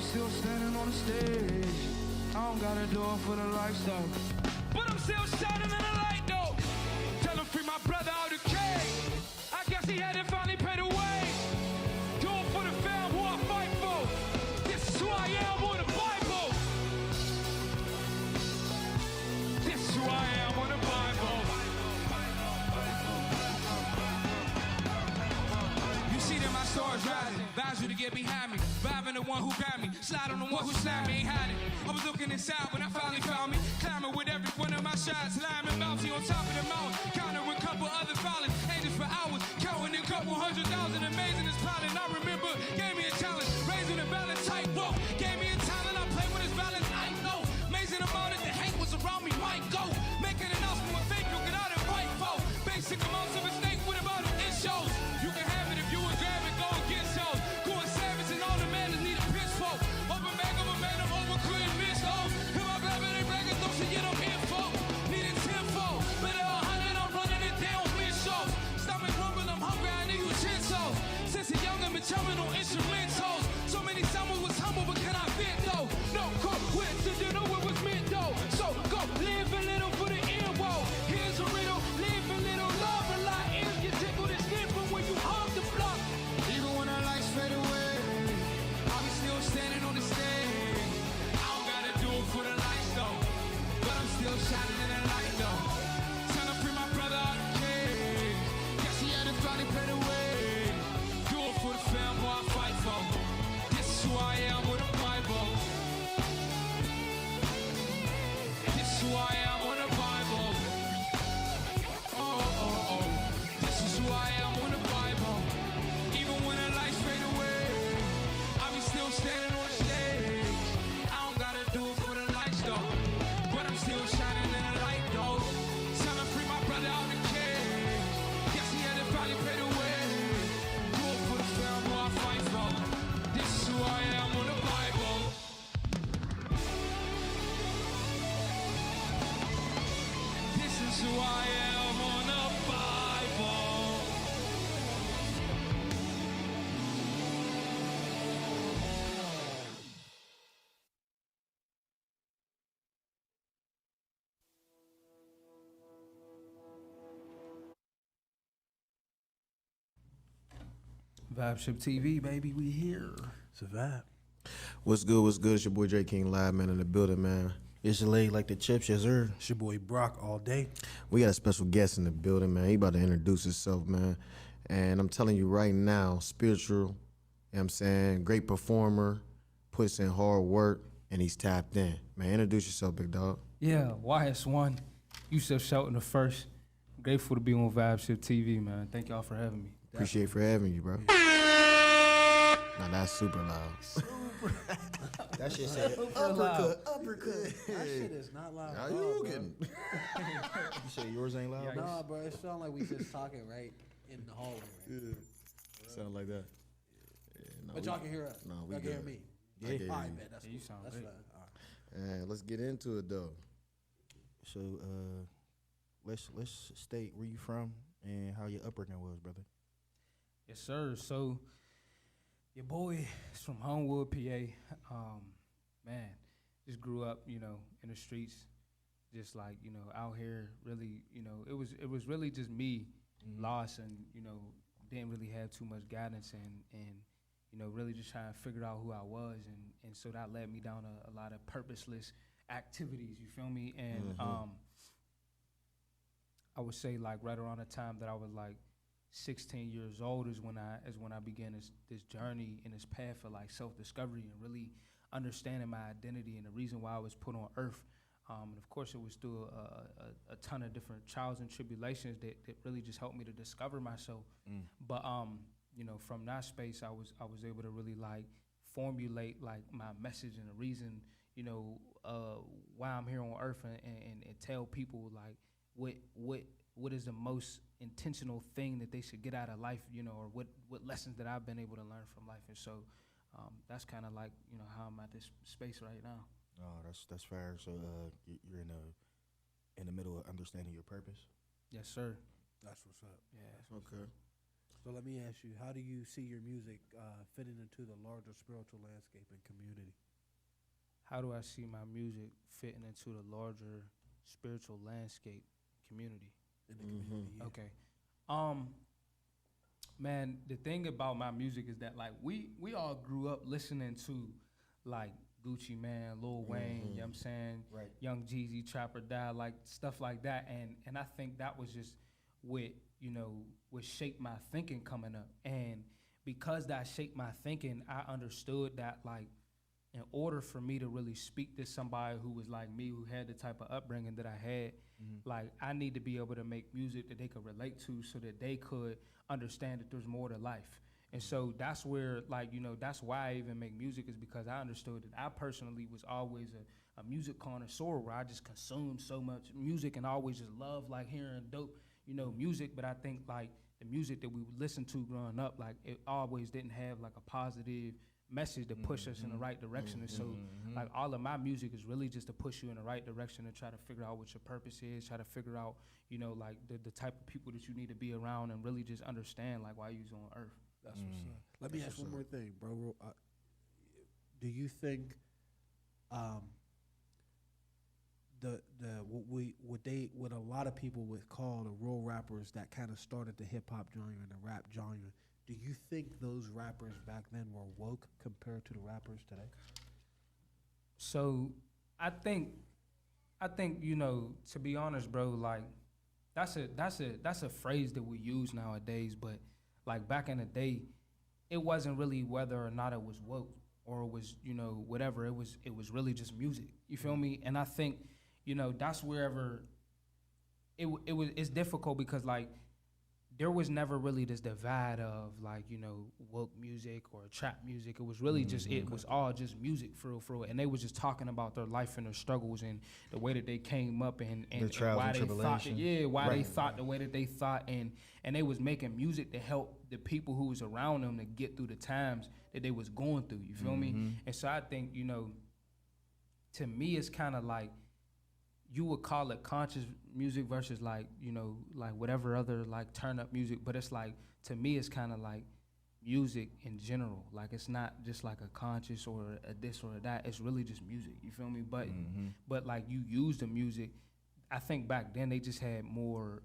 still standing on the stage. I don't gotta do it for the lifestyle, but I'm still shining in the light though. Tell him free my brother out the cage. I guess he had to finally pay the way. Do it for the fam who I fight for. This is who I am on the Bible. This is who I am on the Bible. You see that my stars rising. Advise you to get behind me. Vibing the one who grabbed me. Slide on the one who slapped me. Ain't hiding. I was looking inside when I finally found me. Climbing with every one of my shots. Lime and bouncy on top of the mountain. Counting with a couple other violence. Angels for hours. Counting a couple 100,000. Amazing as piloting. I remember. Gave me a challenge. Raising the balance tight rope. Gave me a talent. I played with his balance. I know. Amazing amount that the hate was around me. Might go. Making an announcement with fake. You get out and fight for. Basic amounts of a snake. What about it? It shows. You can have it if you would grab it. Go and get shows. Going savage and all the man need a pitchfork. Open bag of a man. I'm over clean bitch though. If I grab it, they brag it. Don't she get them info. Needing 10-fold. Better 100. I'm running it down. Win shows. Stomach rumbling. I'm hungry. I need utensils. Since a young I'm chumming on instrumentals. So many summers was humble, but can I fit though? No coincidence, what was meant though. So go live a little for the end wall. Here's a riddle, live a little, love a lot. If you tickle the skin from when you hug the block. Even when our lights fade away, I'll be still standing on the stage. I don't gotta do it for the lights though, but I'm still shining in the light though. Trying to free my brother out the cage. Guess he had to finally pay the way. Do it for the fam who I fight for. This is who I am with the Bible. This is who I am on the Bible. Oh, oh, oh. This is who I am on the Bible. Even when the lights fade away, I'll be still standing on the stage. I don't gotta do it for the lights though, but I'm still shining in the light though. Trying to free my brother out the cage. Guess he had to probably pay the way. Do it for the fam who I fight for. This is who I am on the Bible. This is who I am on the Bible. Vibeship TV, baby, we here. It's a vibe. What's good? What's good? It's your boy Dreyking live, man, in the building, man. It's laid like the chips, yes, sir. It's your boy Brock all day. We got a special guest in the building, man. He about to introduce himself, man. And I'm telling you right now, spiritual, you know what I'm saying, great performer, puts in hard work, and he's tapped in. Man, introduce yourself, big dog. Yeah, YS1, Yusefsheltondafirst. Grateful to be on Vibeship TV, man. Thank y'all for having me. Appreciate for having you, bro. Now that's super loud. That shit said uppercut. That shit is not loud. How at all, you bro. getting? You say yours ain't loud, bro? Nah, bro, it sound like we just talking right in the hallway. Right? Yeah. Sound like that. Yeah, no, But y'all can hear us. No, we y'all can hear good. me. I can hear All right, you. man. That's Yeah, you cool. sound That's great. fine. All right. Let's get into it though. So, let's state where you from and how your upbringing was, brother. Yes, sir. So, your boy is from Homewood, PA. Man, just grew up, you know, in the streets, just like, you know, out here. Really, you know, it was really just me, lost, and you know, didn't really have too much guidance, and you know, really just trying to figure out who I was, and so that led me down a lot of purposeless activities. You feel me? And I would say like right around the time that I was like 16 years old is when I began this journey and this path of like self-discovery and really understanding my identity and the reason why I was put on earth. And of course, it was through a ton of different trials and tribulations that really just helped me to discover myself. But you know, from that space, I was able to really like formulate like my message and the reason, you know, why I'm here on earth and tell people like what is the most intentional thing that they should get out of life, you know, or what lessons that I've been able to learn from life. And so that's kind of like, you know, how I'm at this space right now. Oh, that's fair. So you're in the middle of understanding your purpose. Yes, sir. That's what's up. Yeah. Okay. So let me ask you, how do you see your music fitting into the larger spiritual landscape and community? How do I see my music fitting into the larger spiritual landscape community? In the community, yeah. Okay. Man, the thing about my music is that like we all grew up listening to like Gucci Mane, Lil Wayne, you know what I'm saying? Right. Young Jeezy, Trap or Die, like stuff like that. And I think that was just what shaped my thinking coming up. And because that shaped my thinking, I understood that like in order for me to really speak to somebody who was like me, who had the type of upbringing that I had, like I need to be able to make music that they could relate to so that they could understand that there's more to life. And so that's where, like, that's why I even make music, is because I understood that I personally was always a music connoisseur where I just consumed so much music and always just loved like hearing dope, music. But I think like the music that we would listen to growing up, like it always didn't have like a positive message to push us in the right direction. And so like all of my music is really just to push you in the right direction and try to figure out what your purpose is, try to figure out, like the type of people that you need to be around, and really just understand like why you're on earth. That's what's up. Let me ask one more thing, bro. Do you think what a lot of people would call the real rappers that kind of started the hip hop genre and the rap genre, do you think those rappers back then were woke compared to the rappers today? So I think to be honest, bro, like that's a phrase that we use nowadays, but like back in the day, it wasn't really whether or not it was woke or it was, whatever. It was really just music. You feel me? And I think, that's wherever it's difficult, because like there was never really this divide of like, woke music or trap music. It was really just, it was all just music for real. And they was just talking about their life and their struggles and the way that they came up and why they thought they thought the way that they thought. And they was making music to help the people who was around them to get through the times that they was going through. You feel me? And so I think, to me, it's kind of like, you would call it conscious music versus like, like whatever other like turn up music. But it's like, to me, it's kind of like music in general. Like it's not just like a conscious or a this or a that. It's really just music. You feel me? But like you use the music. I think back then they just had more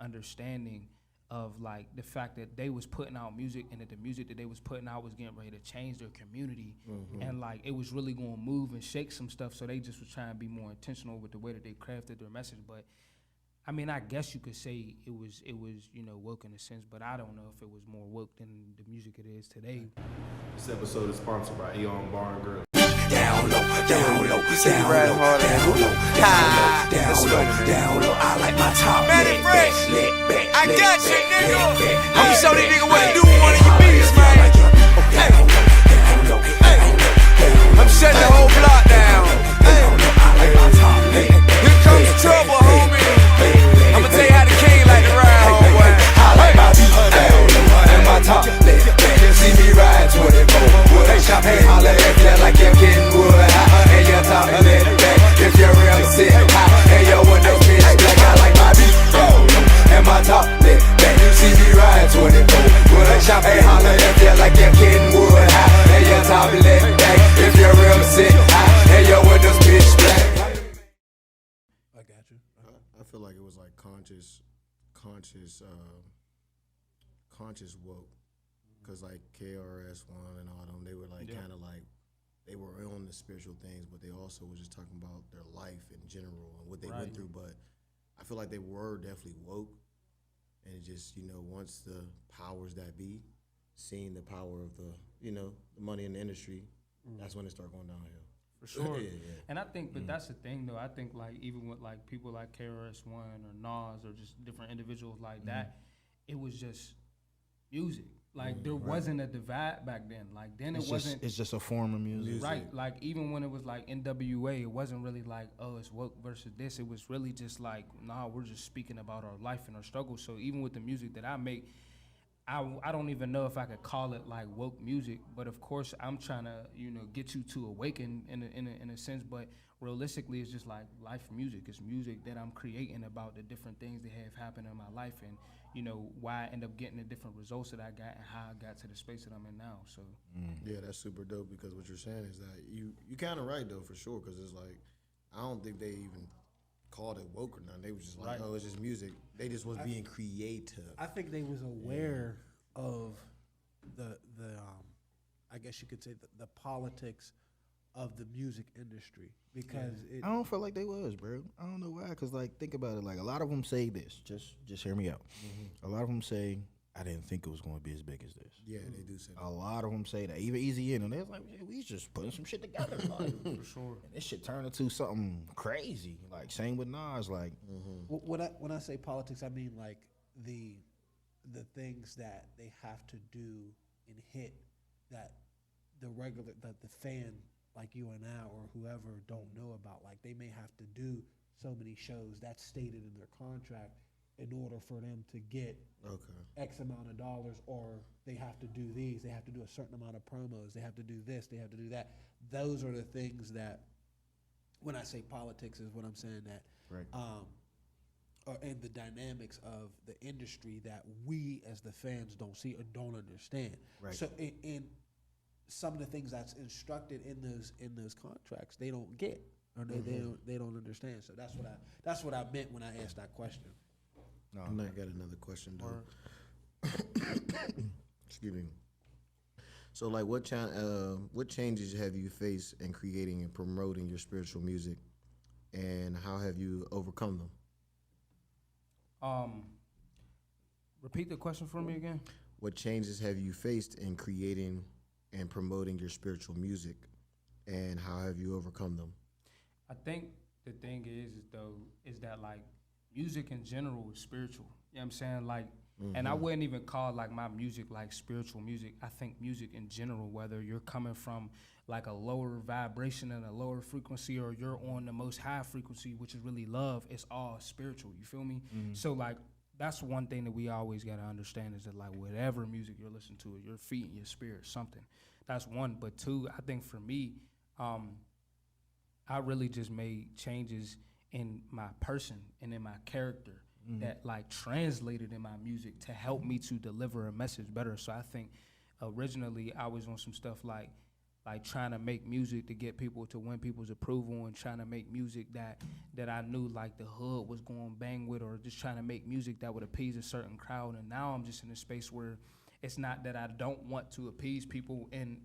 understanding of like the fact that they was putting out music, and that the music that they was putting out was getting ready to change their community, and like it was really going to move and shake some stuff. So they just was trying to be more intentional with the way that they crafted their message. But I mean, I guess you could say it was woke in a sense, but I don't know if it was more woke than the music it is today. This episode is sponsored by Eon Bar and Grill. Down low, down low, down low, down low, down low. I like my top lit back, lit back. I got you, nigga. I'ma show these niggas what to do with one of your beats, man. I'm shutting the whole block down. Here comes the trouble, homie. I'ma tell you how the king like to ride, homeboy. I like my beat down low, and my top lit back. You see me ride 24. Hey, shop, hey, holla at you like you're getting wood high. And you're talking lit back. If you're real sick high, and you're with no bitch black. I like my beat down low, and my top lit back. You see me ride 24. Hey, shop, hey, holla at you like you're getting wood high. And you're talking lit back. If you're real sick high, and you're with no bitch black. I got you. I feel like it was like conscious woke, because like KRS-One and all them, they were like kind of like, they were on the spiritual things, but they also was just talking about their life in general and what they went through. But I feel like they were definitely woke, and it just, once the powers that be seeing the power of the money in the industry, that's when it started going downhill. For sure. Yeah. And I think, but that's the thing though, I think like even with like people like KRS-One or Nas or just different individuals like that, it was just music. Like there wasn't a divide back then. Like then It's just a form of music. Right. Like even when it was like NWA, it wasn't really like, oh, it's woke versus this. It was really just like, nah, we're just speaking about our life and our struggle. So even with the music that I make, I don't even know if I could call it like woke music, but of course I'm trying to get you to awaken in a sense. But realistically, it's just like life music. It's music that I'm creating about the different things that have happened in my life, and you know, why I end up getting the different results that I got and how I got to the space that I'm in now. So Yeah, that's super dope because what you're saying is that you kind of right though for sure because it's like I don't think they even called it woke or nothing. They was just like, oh, it's just music. They just was being creative. I think they was aware of the I guess you could say the politics of the music industry because I don't feel like they was, bro. I don't know why. Cause like, think about it. Like a lot of them say this. Just hear me out. A lot of them say, I didn't think it was going to be as big as this. Yeah, they do say that. A lot of them say that. Even Easy and they're like, yeah, we just putting some shit together. Like, for sure. and this shit turned into something crazy. Like same with Nas. Like, when I say politics, I mean like the things that they have to do and hit that the fan like you and I or whoever don't know about. Like they may have to do so many shows that's stated in their contract in order for them to get X amount of dollars, or they have to do these, they have to do a certain amount of promos, they have to do this, they have to do that. Those are the things that, when I say politics, is what I'm saying that, and the dynamics of the industry that we as the fans don't see or don't understand. Right. So in some of the things that's instructed in those contracts, they don't get, or they don't understand. So that's what I meant when I asked that question. No. And I got another question though. Excuse me. So like, what changes have you faced in creating and promoting your spiritual music, and how have you overcome them? Repeat the question for me again. What changes have you faced in creating and promoting your spiritual music, and how have you overcome them? I think the thing is that like music in general is spiritual. You know what I'm saying? Like, and I wouldn't even call like my music like spiritual music. I think music in general, whether you're coming from like a lower vibration and a lower frequency, or you're on the most high frequency, which is really love, it's all spiritual. You feel me? So like, that's one thing that we always got to understand is that like whatever music you're listening to, you're feeding your spirit something. That's one. But two, I think for me, I really just made changes in my person and in my character that like translated in my music to help me to deliver a message better. So I think originally I was on some stuff like trying to make music to get people to win people's approval, and trying to make music that I knew like the hood was going bang with, or just trying to make music that would appease a certain crowd. And now I'm just in a space where it's not that I don't want to appease people in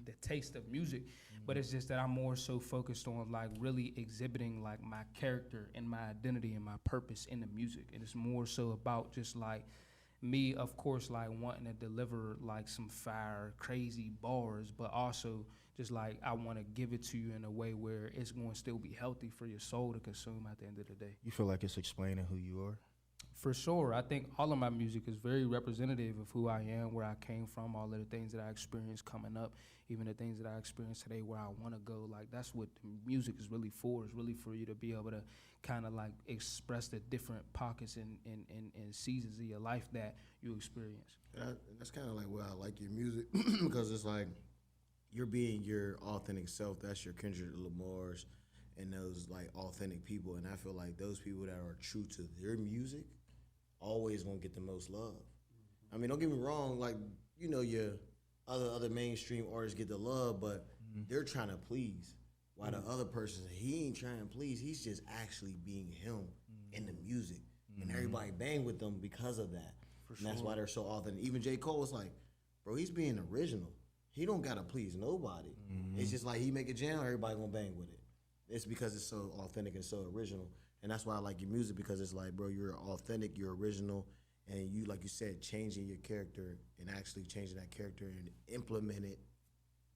the taste of music, but it's just that I'm more so focused on like really exhibiting like my character and my identity and my purpose in the music. And it's more so about just like me, of course, like wanting to deliver like some fire, crazy bars, but also just like I want to give it to you in a way where it's going to still be healthy for your soul to consume at the end of the day. you feel like it's explaining who you are? For sure. I think all of my music is very representative of who I am, where I came from, all of the things that I experienced coming up, even the things that I experience today, where I want to go. Like, that's what music is really for. It's really for you to be able to kind of like express the different pockets and seasons of your life that you experience. That's kind of like why I like your music because it's like you're being your authentic self. That's your Kendrick Lamar's and those like authentic people. And I feel like those people that are true to their music always gonna get the most love. I mean, don't get me wrong, like, you know, your other mainstream artists get the love, but they're trying to please. While the other person, he ain't trying to please, he's just actually being him in the music. And everybody bang with them because of that. And that's why they're so authentic. Even J. Cole was like, bro, he's being original. He don't gotta please nobody. It's just like he make a jam, everybody gonna bang with it. It's because it's so authentic and so original. And that's why I like your music, because it's like, bro, you're authentic, you're original, and you, like you said, changing your character and actually changing that character and implement it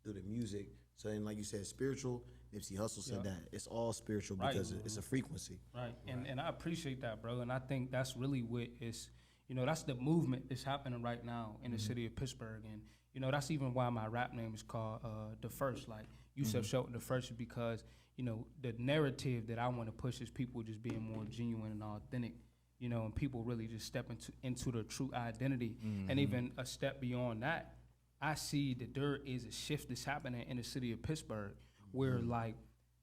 through the music. So then, like you said, spiritual, Nipsey Hussle said that. It's all spiritual because it's a frequency. Right. And I appreciate that, bro. And I think that's really what is, you know, that's the movement that's happening right now in the city of Pittsburgh. And, you know, that's even why my rap name is called The First, like Yusefsheltondafirst, because, you know, the narrative that I want to push is people just being more genuine and authentic, you know, and people really just step into their true identity. And even a step beyond that, I see that there is a shift that's happening in the city of Pittsburgh where, like,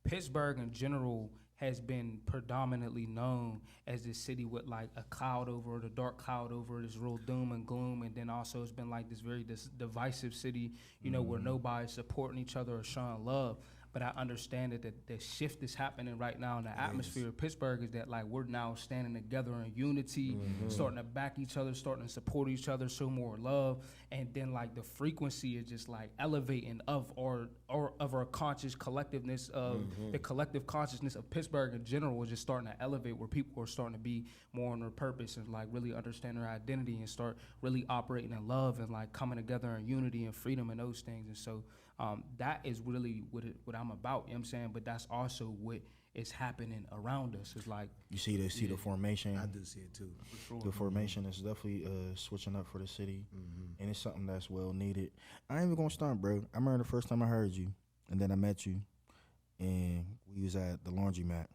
Pittsburgh in general has been predominantly known as this city with like a cloud over it, a dark cloud over it, this real doom and gloom, and then also it's been like this very divisive city, you know, where nobody's supporting each other or showing love. But I understand that the shift is happening right now in the atmosphere of Pittsburgh is that like we're now standing together in unity, starting to back each other, starting to support each other, show more love, and then like the frequency is just like elevating of our conscious collectiveness of the collective consciousness of Pittsburgh in general is just starting to elevate, where people are starting to be more on their purpose and like really understand their identity and start really operating in love and like coming together in unity and freedom and those things. And so that is really what I'm about, you know what I'm saying? But that's also what is happening around us. It's like You see the formation. I do see it too. The formation is definitely switching up for the city, and it's something that's well needed. I ain't even gonna stunt, bro. I remember the first time I heard you, and then I met you, and we was at the laundromat,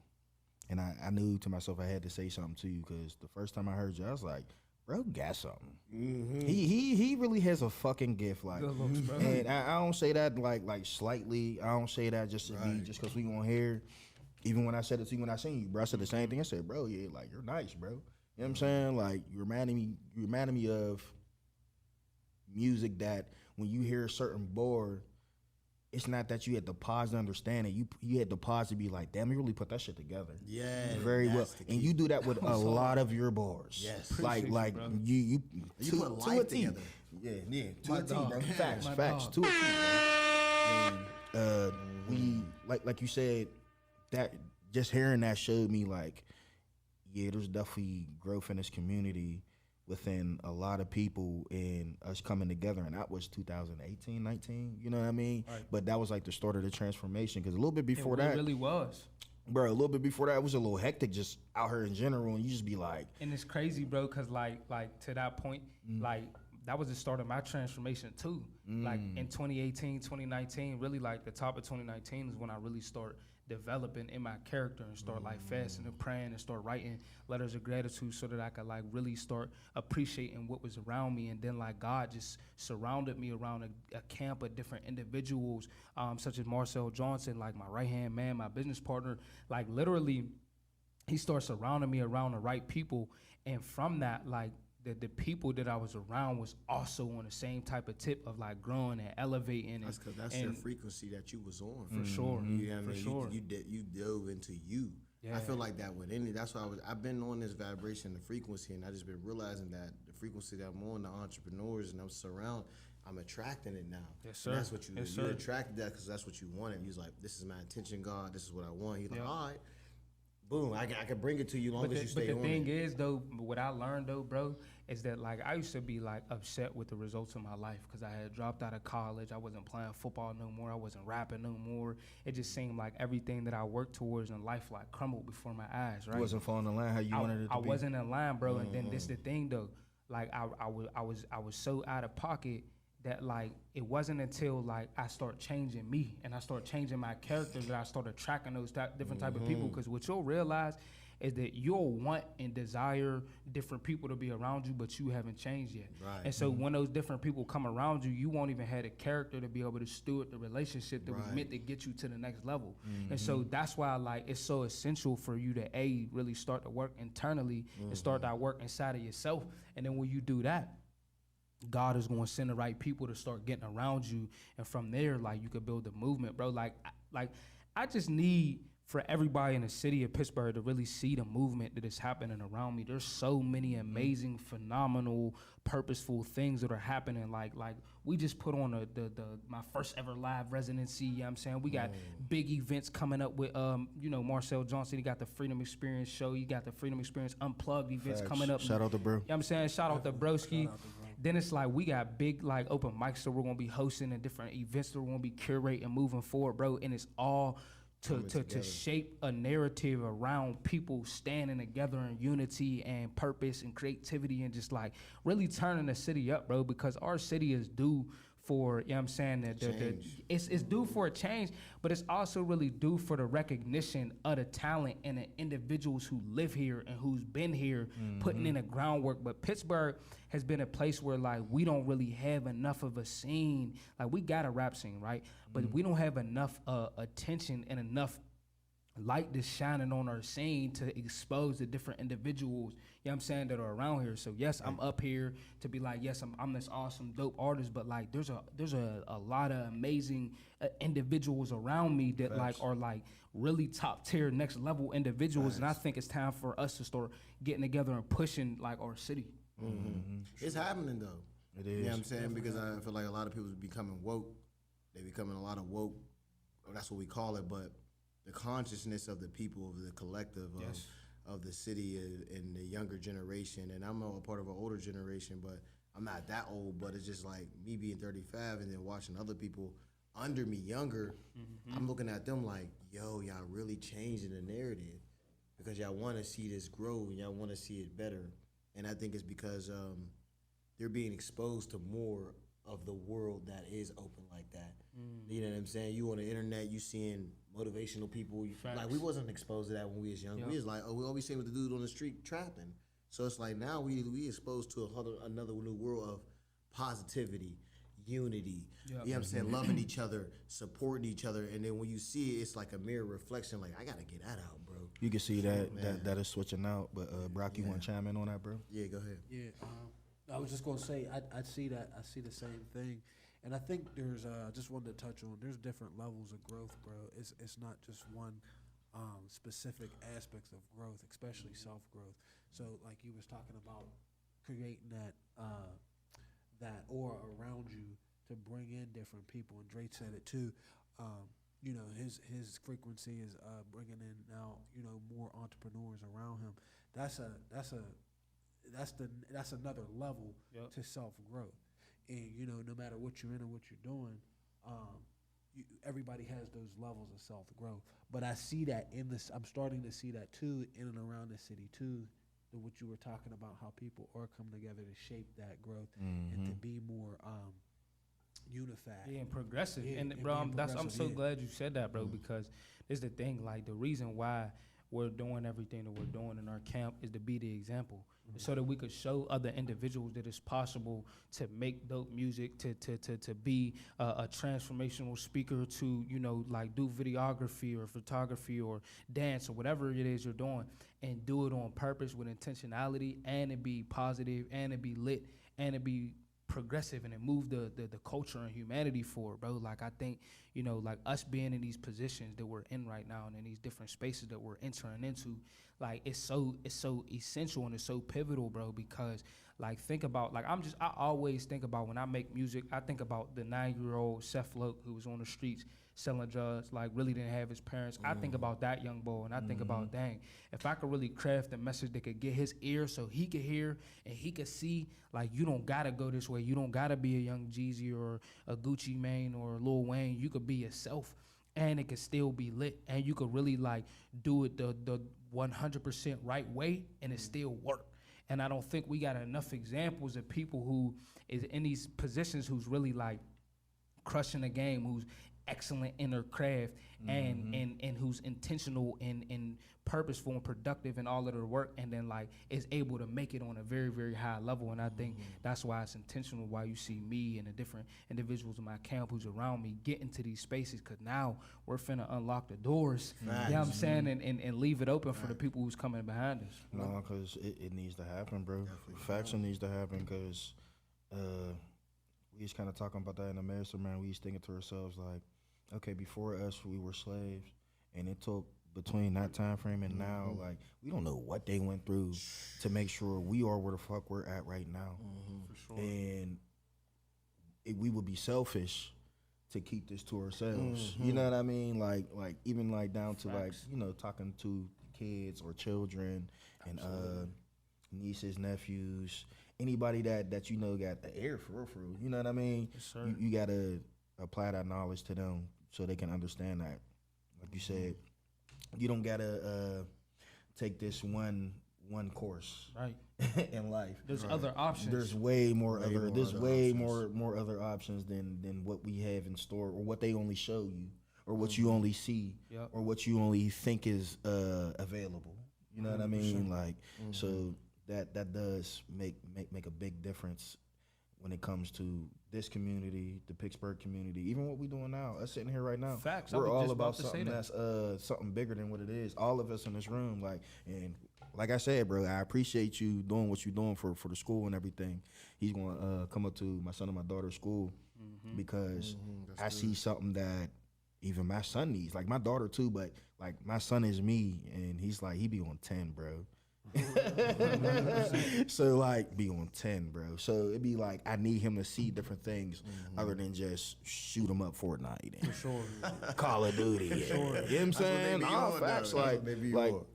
and I knew to myself I had to say something to you because the first time I heard you, I was like, bro, got something. He really has a fucking gift, like, Good looks, bro. and I don't say that like slightly. I don't say that just to be just because we gonna hear. Even when I said it to you when I seen you, bro, I said the same thing. I said, bro, yeah, like you're nice, bro. You know what I'm saying? Like you reminded me of music that when you hear a certain board, it's not that you had to pause to understand it. You had to pause to be like, damn, you really put that shit together. Yeah, Very well. that's the And key. you do that with a lot of your bars. Yes. Like you You to, put to life a T. together. Yeah, to My a T, dog. bro. My Facts, dog. to a T, bro. And we like you said, that just hearing that showed me like, yeah, there's definitely growth in this community within a lot of people and us coming together. And that was 2018, 19, you know what I mean? Right. But that was like the start of the transformation because a little bit before It that, really was. bro, a little bit before that, it was a little hectic just out here in general. And you just be like, And it's crazy, bro, because like to that point, like that was the start of my transformation too. Like in 2018, 2019, really like the top of 2019 is when I really start developing in my character and start like fasting and praying and start writing letters of gratitude so that I could like really start appreciating what was around me. And then like God just surrounded me around a camp of different individuals, such as Marcel Johnson, like my right-hand man, my business partner. Like literally, he started surrounding me around the right people. And from that, like the people that I was around was also on the same type of tip of like growing and elevating. That's because that's your frequency that you was on. For sure. You know what I For mean? sure. You dove into you. Yeah. I feel like that with any. That's why I've been on this vibration, the frequency, and I just been realizing that the frequency that I'm on, the entrepreneurs, and I'm attracting it now. Yes, sir. And that's what you Yes, you sir. attracted that because that's what you wanted. You was like, this is my intention, God. This is what I want. He's like, Yeah. all right, boom, I can bring it to you long as you stay but the on thing it. is though, what I learned though, bro, is that like I used to be like upset with the results of my life because I had dropped out of college. I wasn't playing football no more. I wasn't rapping no more. It just seemed like everything that I worked towards in life like crumbled before my eyes. Right? you wasn't falling in line how you wanted it to I be. wasn't in line, bro. And then this the thing though, like I was so out of pocket that like it wasn't until like I start changing me and I start changing my character that I started attracting those different type of people. Because what you'll realize is that you'll want and desire different people to be around you, but you haven't changed yet. Right. And so when those different people come around you, you won't even have the character to be able to steward the relationship that was meant to get you to the next level. And so that's why like it's so essential for you to really start to work internally and start that work inside of yourself. And then when you do that, God is going to send the right people to start getting around you, and from there, like you could build a movement, bro. Like I just need for everybody in the city of Pittsburgh to really see the movement that is happening around me. There's so many amazing, phenomenal, purposeful things that are happening. Like we just put on my first ever live residency. You know what I'm saying? We got big events coming up with Marcel Johnson. He got the Freedom Experience show. You got the Freedom Experience Unplugged events coming up. Shout out to bro. You know what I'm saying? Shout out to Broski. Then it's like we got big like open mics that we're gonna be hosting and different events that we're gonna be curating moving forward, bro. And it's all to shape a narrative around people standing together in unity and purpose and creativity and just like really turning the city up, bro, because our city is due for, you know what I'm saying, it's due for a change, but it's also really due for the recognition of the talent and the individuals who live here and who's been here putting in the groundwork. But Pittsburgh has been a place where like we don't really have enough of a scene. Like we got a rap scene, right? But we don't have enough attention and enough light that's shining on our scene to expose the different individuals, you know what I'm saying, that are around here. So yes, I'm up here to be like, yes, I'm this awesome, dope artist, but like there's a lot of amazing individuals around me that like are like really top tier, next level individuals, and I think it's time for us to start getting together and pushing like our city. It's happening though. It You know is. what I'm saying? Because I feel like a lot of people becoming woke. They becoming a lot of woke. Or that's what we call it, but the consciousness of the people, of the collective, of the city and the younger generation. And I'm a part of an older generation, but I'm not that old. But it's just like me being 35 and then watching other people under me younger. I'm looking at them like, yo, y'all really changing the narrative because y'all want to see this grow and y'all want to see it better. And I think it's because they're being exposed to more of the world that is open like that. You know what I'm saying? You on the internet, you seeing motivational people. Like we wasn't exposed to that when we was young. We was like, oh, we always seen with the dude on the street trapping. So it's like now we exposed to another new world of positivity, unity. You know what I'm saying? Loving each other, supporting each other, and then when you see it, it's like a mirror reflection. Like I gotta get that out, bro. You can see that is switching out. But Brock, you want to chime in on that, bro? Yeah, go ahead. Yeah, I was just gonna say I see that. I see the same thing, and I think there's just wanted to touch on. There's different levels of growth, bro. It's not just one specific aspects of growth, especially self growth. So like you was talking about creating that aura around you to bring in different people, and Drake said it too. You know, his frequency is bringing in now, you know, more entrepreneurs around him. That's another level to self growth. And you know, no matter what you're in or what you're doing, everybody has those levels of self growth. But I see that I'm starting to see that too in and around the city too. What you were talking about, how people are coming together to shape that growth and to be more unified. Yeah, and progressive. Yeah, and and bro, being I'm so progressive, glad you said that, bro, because it's the thing, like the reason why we're doing everything that we're doing in our camp is to be the example, so that we could show other individuals that it's possible to make dope music, to be a transformational speaker, to, you know, like do videography or photography or dance or whatever it is you're doing, and do it on purpose with intentionality, and to be positive, and to be lit, and to be progressive, and to move the culture and humanity forward, bro. Like I think, you know, like us being in these positions that we're in right now and in these different spaces that we're entering into, like it's so essential and it's so pivotal, bro, because like think about, like I always think about when I make music, I think about the 9-year-old Seth Loke who was on the streets selling drugs, like really didn't have his parents. I think about that young boy, and I think about, dang, if I could really craft a message that could get his ear so he could hear and he could see, like, you don't gotta go this way. You don't gotta be a Young Jeezy or a Gucci Mane or Lil Wayne. You could be yourself, and it could still be lit, and you could really like do it the 100% right way, and it still work. And I don't think we got enough examples of people who is in these positions who's really like crushing the game, who's excellent in their craft, and who's intentional and purposeful and productive in all of their work, and then like is able to make it on a very, very high level. And I think that's why it's intentional, why you see me and the different individuals in my camp who's around me get into these spaces, because now we're finna unlock the doors, you know what I'm saying, and leave it open for the people who's coming behind us. No, because it needs to happen, bro. Faction needs to happen, because we was kind of talking about that in the master, man. We was thinking to ourselves like, okay, before us, we were slaves, and it took between that time frame and now, like, we don't know what they went through to make sure we are where the fuck we're at right now. For sure. And we would be selfish to keep this to ourselves. You know what I mean? Like even like down to like, you know, talking to kids or children and nieces, nephews, anybody that you know got the air for real. You know what I mean? Yes, sir. You gotta apply that knowledge to them so they can understand that. Like you said, you don't gotta take this one course in life. There's other options. There's way more other options than what we have in store, or what they only show you, or what you only see, or what you only think is available. You know what I mean? Like, so that does make a big difference when it comes to this community, the Pittsburgh community, even what we doing now, us sitting here right now. Facts. I We're was all just about about to say something that. that's something bigger than what it is. All of us in this room, and like I said, bro, I appreciate you doing what you're doing for the school and everything. He's gonna come up to my son and my daughter's school because I see something that even my son needs. Like my daughter too, but like my son is me, and he's like he be on 10, bro. So like be on 10, bro. So it'd be like I need him to see different things other than just shoot him up Fortnite and Call of Duty. You know what I'm saying? Nah, facts. Like,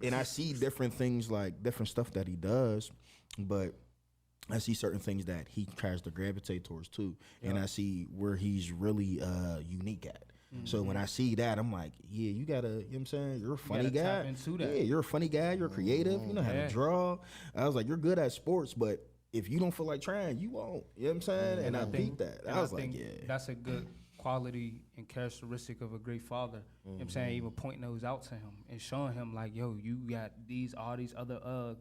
and I see different things, like different stuff that he does, but I see certain things that he tries to gravitate towards too, and I see where he's really unique at. So when I see that, I'm like, yeah, you gotta, you know what I'm saying? You're a funny guy. Tap into that. Yeah, you're a funny guy. You're creative. You know how to draw. I was like, you're good at sports, but if you don't feel like trying, you won't. You know what I'm saying? And I beat that. I was like, yeah. That's a good quality and characteristic of a great father. You know what I'm saying? Even pointing those out to him and showing him like, yo, you got all these other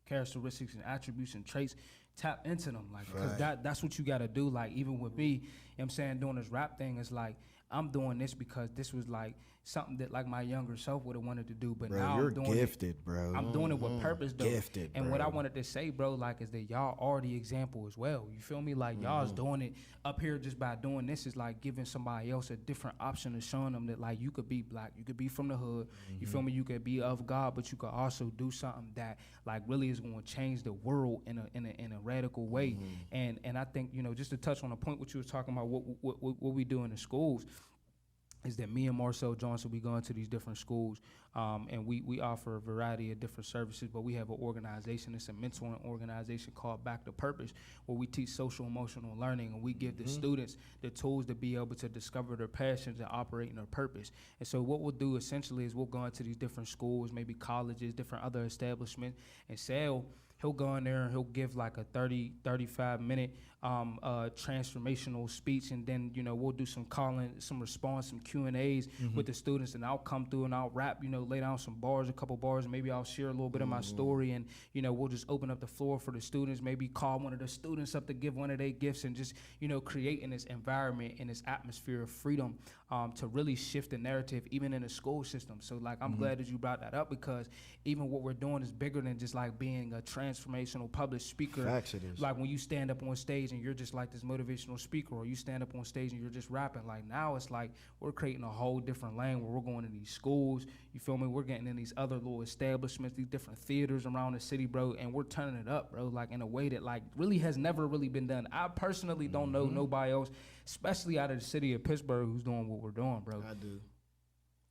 characteristics and attributes and traits. Tap into them, like, because that's what you got to do. Like, even with me, you know what I'm saying, doing this rap thing, it's like, I'm doing this because this was like something that like my younger self would have wanted to do, but bro, now you're I'm doing gifted, it, bro. I'm doing it with purpose, though. Gifted, and bro. what I wanted to say, bro, like, is that y'all are the example as well. You feel me? Like, y'all's doing it up here just by doing this is like giving somebody else a different option and showing them that like you could be black, you could be from the hood, you feel me? You could be of God, but you could also do something that like really is going to change the world in a radical way. And I think, you know, just to touch on a point what you was talking about, what we do in the schools, is that me and Marcel Johnson, we go into these different schools, and we offer a variety of different services, but we have an organization, it's a mentoring organization called Back to Purpose, where we teach social emotional learning, and we give the students the tools to be able to discover their passions and operate in their purpose. And so what we'll do essentially is we'll go into these different schools, maybe colleges, different other establishments, and he'll go in there and he'll give like a 35 minute transformational speech, and then, you know, we'll do some calling, some response, some Q&As with the students, and I'll come through and I'll rap, you know, lay down some bars, a couple bars, and maybe I'll share a little bit of my story, and, you know, we'll just open up the floor for the students, maybe call one of the students up to give one of their gifts, and just, you know, creating this environment and this atmosphere of freedom to really shift the narrative even in the school system. So like, I'm glad that you brought that up, because even what we're doing is bigger than just like being a transformational public speaker. Facts it is. Like when you stand up on stage and you're just like this motivational speaker, or you stand up on stage and you're just rapping, like now it's like we're creating a whole different lane where we're going to these schools, you feel me? We're getting in these other little establishments, these different theaters around the city, bro, and we're turning it up, bro, like in a way that like really has never really been done. I personally don't know nobody else, especially out of the city of Pittsburgh, who's doing what we're doing, bro. I do.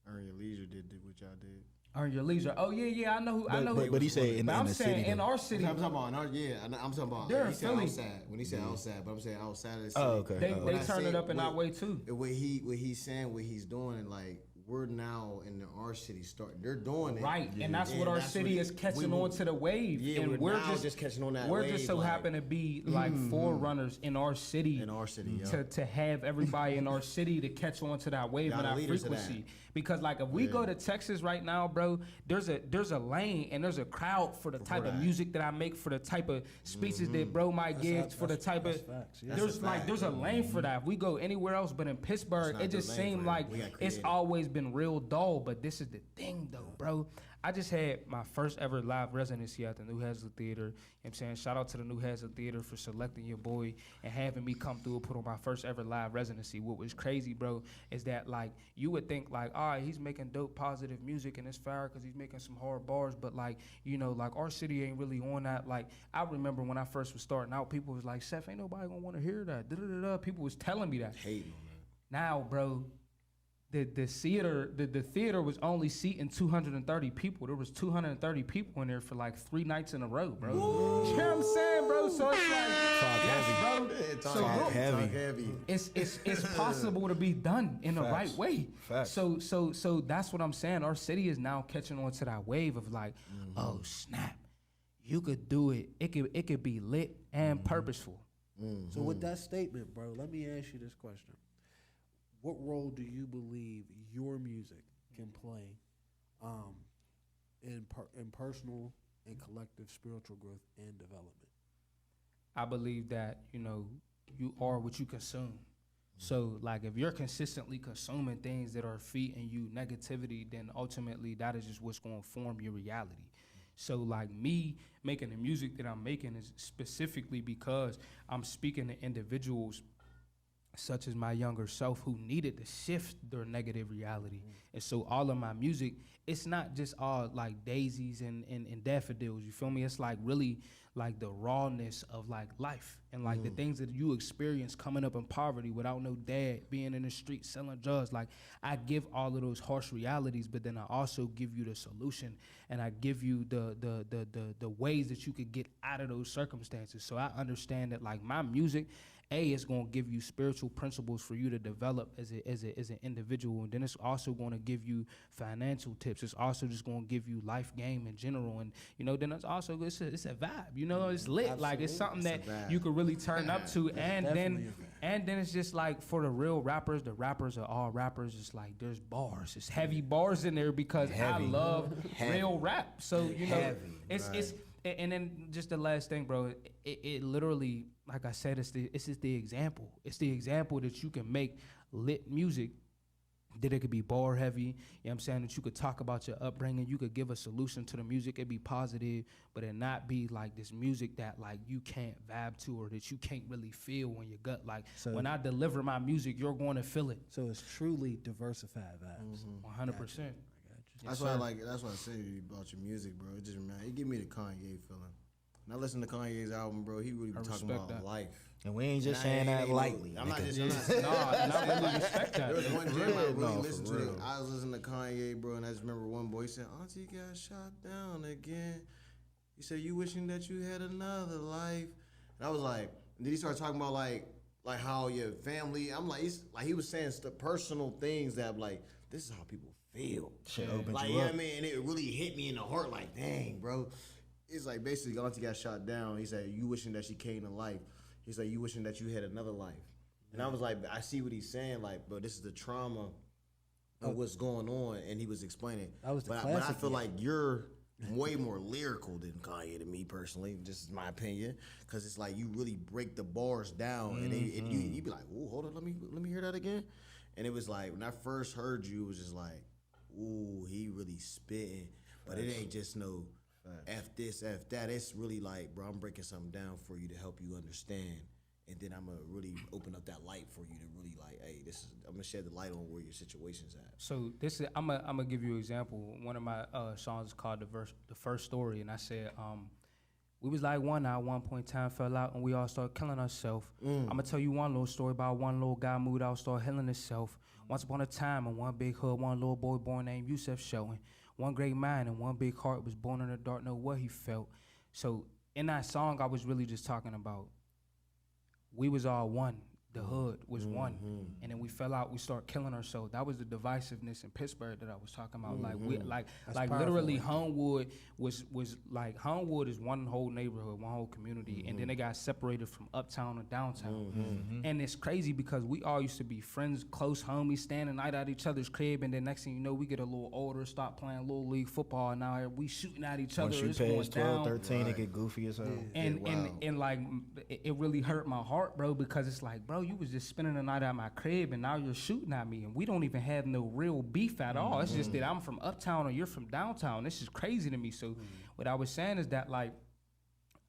Earn Your Leisure did what y'all did. Earn Your Leisure. Oh yeah, I know who. But he said in I'm the saying city. in our city. I'm talking about, I'm talking about. They're he in said Philly. outside. When he said outside, but I'm saying outside of the city. Oh, okay. They turn it up in our way too. What he's saying, what he's doing, and like we're now in our city they're doing it. Right, and that's what our city is catching on to the wave. Yeah, and we're now just catching on that We're wave, just so like, happen to be like forerunners in our city. To have everybody in our city to catch on to that wave and that frequency. Because like if we go to Texas right now, bro, there's a lane and there's a crowd for the type of music that I make, for the type of speeches that bro might give, for the type of there's a lane for that. If we go anywhere else but in Pittsburgh, it just seemed like it's always been real dull. But this is the thing though, bro. I just had my first ever live residency at the New Hazard Theater. You know what I'm saying? Shout out to the New Hazard Theater for selecting your boy and having me come through and put on my first ever live residency. What was crazy, bro, is that like you would think like, all right, he's making dope, positive music and it's fire because he's making some hard bars, but like, you know, like our city ain't really on that. Like I remember when I first was starting out, people was like, Seth, ain't nobody gonna want to hear that. Da-da-da-da. People was telling me that. Hating on that. Now, bro, the theater was only seating 230 people. There was 230 people in there for like 3 nights in a row, bro. You know what I'm saying, bro? So it's like, Talk heavy. It's possible to be done in the right way. Facts. So that's what I'm saying. Our city is now catching on to that wave of like, oh snap, you could do it. It could be lit and purposeful. So with that statement, bro, let me ask you this question. What role do you believe your music can play in personal and collective spiritual growth and development? I believe that, you know, you are what you consume. So like if you're consistently consuming things that are feeding you negativity, then ultimately that is just what's going to form your reality. So like me making the music that I'm making is specifically because I'm speaking to individuals such as my younger self who needed to shift their negative reality. And so all of my music, it's not just all like daisies and daffodils, you feel me? It's like really like the rawness of like life and like the things that you experience coming up in poverty without no dad, being in the street selling drugs. Like I give all of those harsh realities, but then I also give you the solution and I give you the ways that you could get out of those circumstances. So I understand that like my music, it's going to give you spiritual principles for you to develop as an individual, and then it's also going to give you financial tips. It's also just going to give you life game in general, and you know, then it's also it's a vibe. You know, it's lit. Absolutely. Like it's something that you could really turn up to, and then it's just like for the real rappers, the rappers are all rappers. It's like there's bars, it's heavy bars in there because I love real rap. So you know, it's. And then just the last thing, bro, it literally, like I said, it's just the example. It's the example that you can make lit music, that it could be bar heavy, you know what I'm saying, that you could talk about your upbringing, you could give a solution to the music, it'd be positive, but it not be like this music that like you can't vibe to or that you can't really feel in your gut. Like so when I deliver my music, you're going to feel it. So it's truly diversified vibes. 100%. That's why I like. That's why I say about your music, bro. It just it give me the Kanye feeling. When I listen to Kanye's album, bro, he really be talking about life. And we ain't just saying that lightly. I'm not just. No, I really respect that. There was one jam I really listened to. I was listening to Kanye, bro, and I just remember one boy said, "Auntie got shot down again." He said, "You wishing that you had another life?" And I was like, and then he started talking about like how your family. I'm like, he was saying personal things that like this is how people feel. Shit like, opens you you know up. what I mean? And it really hit me in the heart, like, dang, bro. It's like basically Auntie got shot down. He said, you wishing that she came to life. He said, you wishing that you had another life. And I was like, I see what he's saying, like, bro, this is the trauma of what's going on. And he was explaining. That was the but classic, I feel like you're way more lyrical than Kanye to me personally, just my opinion. Cause it's like you really break the bars down and you be like, oh, hold on, let me hear that again. And it was like, when I first heard you, it was just like, ooh, he really spitting, but it ain't just no F this, F that. It's really like, bro, I'm breaking something down for you to help you understand, and then I'm gonna really open up that light for you to really like, hey, I'm gonna shed the light on where your situation's at. So I'm gonna give you an example. One of my songs is called the First Story, and I said, we was like one at one point in time, fell out, and we all started killing ourselves. I'm gonna tell you one little story about one little guy moved out, started healing himself. Once upon a time, in one big hood, one little boy born named Yusefsheltondafirst. One great mind and one big heart was born in the dark, know what he felt. So in that song, I was really just talking about we was all one. The hood was one, and then we fell out. We started killing ourselves. That was the divisiveness in Pittsburgh that I was talking about. Like we, like literally, Homewood was like Homewood is one whole neighborhood, one whole community, and then they got separated from uptown and downtown. And it's crazy because we all used to be friends, close homies, standing night at each other's crib, and then next thing you know, we get a little older, start playing little league football, and now we shooting at each other. Once you pass 12, 13, it get goofy as hell. And like it really hurt my heart, bro, because it's like, bro, you was just spending the night at my crib and now you're shooting at me and we don't even have no real beef at all. It's just that I'm from uptown or you're from downtown. This is crazy to me. So what I was saying is that, like,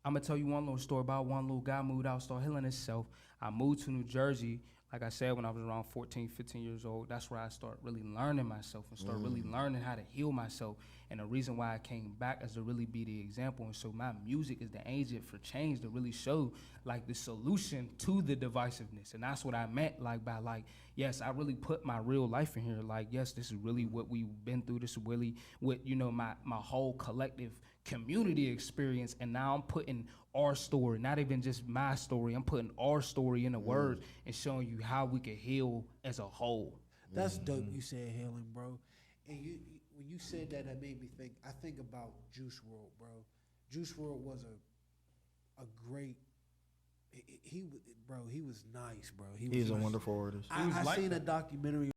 I'm gonna tell you one little story about one little guy moved out, started healing himself. I moved to New Jersey, like I said, when I was around 14, 15 years old. That's where I started really learning myself and start really learning how to heal myself. And the reason why I came back is to really be the example. And so my music is the agent for change to really show like the solution to the divisiveness. And that's what I meant like by like, yes, I really put my real life in here. Like, yes, this is really what we've been through. This is really what, you know, my whole collective community experience. And now I'm putting our story, not even just my story. I'm putting our story in the words and showing you how we can heal as a whole. That's dope. You said healing, bro. And you when you said that, that made me think. I think about Juice WRLD, bro. Juice WRLD was a great. He was nice, bro. He's a wonderful artist. I seen a documentary